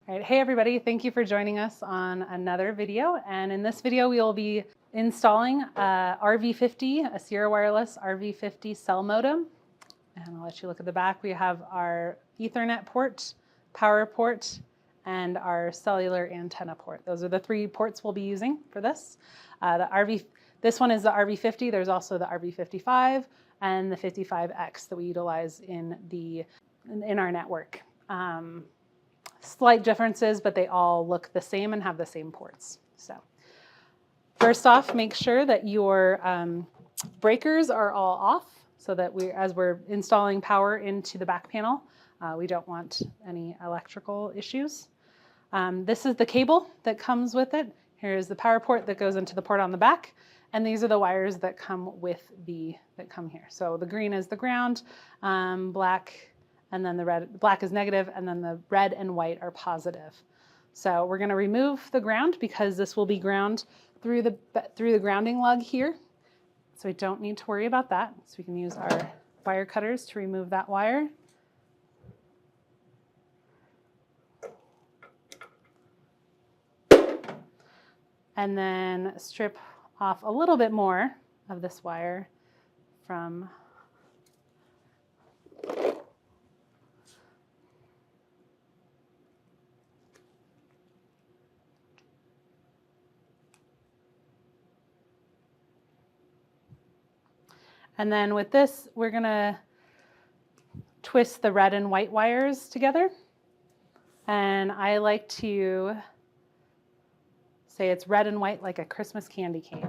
All right, hey everybody, thank you for joining us on another video. And in this video, we will be installing a RV50, a Sierra Wireless RV50 cell modem. And I'll let you look at the back. We have our Ethernet port, power port, and our cellular antenna port. Those are the three ports we'll be using for this. This one is the RV50. There's also the RV55 and the 55X that we utilize in our network. Slight differences, but they all look the same and have the same ports. So first off, make sure that your breakers are all off so that as we're installing power into the back panel, we don't want any electrical issues. This is the cable that comes with it. Here's the power port that goes into the port on the back. And these are the wires that come here. So the green is the ground, black, and then the red, black is negative, and then the red and white are positive. So we're gonna remove the ground because this will be ground through the grounding lug here. So we don't need to worry about that. So we can use our wire cutters to remove that wire. And then strip off a little bit more of this wire from And then with this, we're gonna twist the red and white wires together. And I like to say it's red and white like a Christmas candy cane.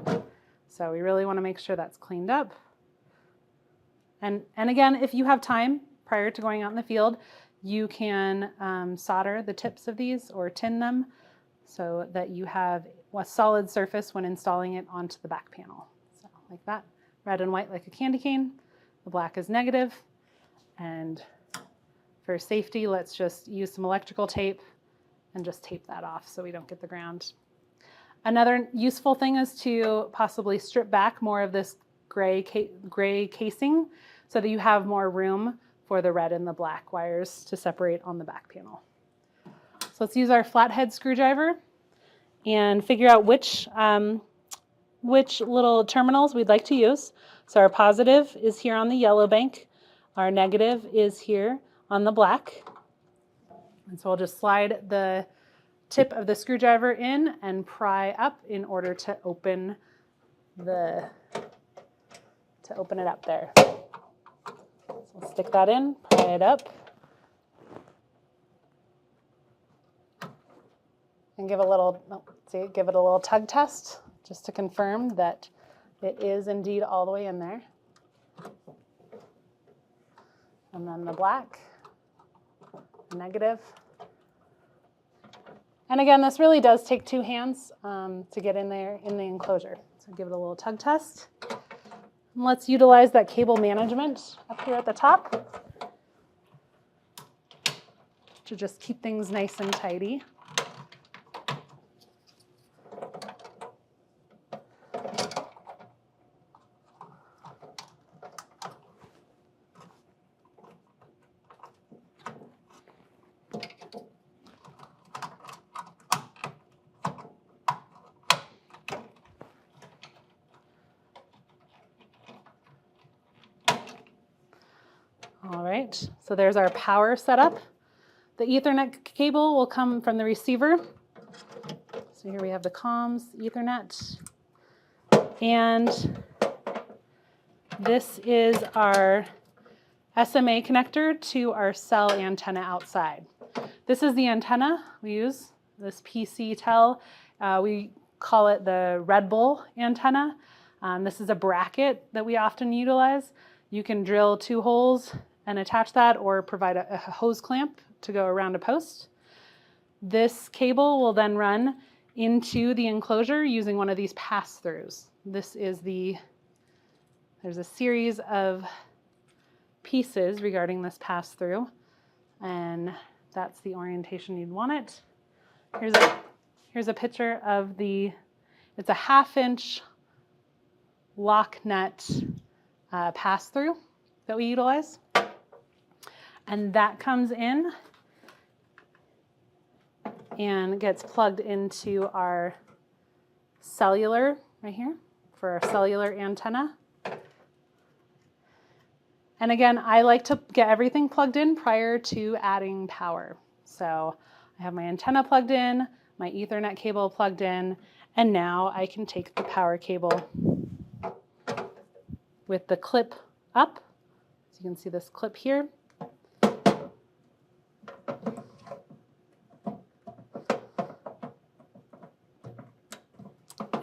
So we really wanna make sure that's cleaned up. And again, if you have time prior to going out in the field, you can solder the tips of these or tin them so that you have a solid surface when installing it onto the back panel. So like that. Red and white like a candy cane. The black is negative. And for safety, let's just use some electrical tape and just tape that off so we don't get the ground. Another useful thing is to possibly strip back more of this gray casing so that you have more room for the red and the black wires to separate on the back panel. So let's use our flathead screwdriver and figure out which little terminals we'd like to use. So our positive is here on the yellow bank. Our negative is here on the black. And so we'll just slide the tip of the screwdriver in and pry up in order to open it up there. So we'll stick that in, pry it up, and give it a little tug test, just to confirm that it is indeed all the way in there. And then the black, negative. And again, this really does take two hands to get in there in the enclosure. So give it a little tug test. And let's utilize that cable management up here at the top to just keep things nice and tidy. All right, so there's our power setup. The Ethernet cable will come from the receiver. So here we have the comms, Ethernet. And this is our SMA connector to our cell antenna outside. This is the antenna we use, this PCTEL. We call it the Red Bull antenna. This is a bracket that we often utilize. You can drill 2 holes and attach that or provide a hose clamp to go around a post. This cable will then run into the enclosure using one of these pass-throughs. There's a series of pieces regarding this pass-through, and that's the orientation you'd want it. Here's a picture of it's a 1/2-inch lock nut pass-through that we utilize. And that comes in and gets plugged into our cellular right here for our cellular antenna. And again, I like to get everything plugged in prior to adding power. So I have my antenna plugged in, my Ethernet cable plugged in, and now I can take the power cable with the clip up. So you can see this clip here.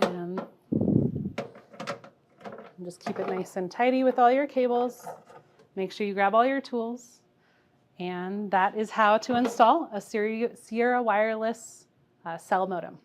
And just keep it nice and tidy with all your cables. Make sure you grab all your tools. And that is how to install a Sierra Wireless cell modem.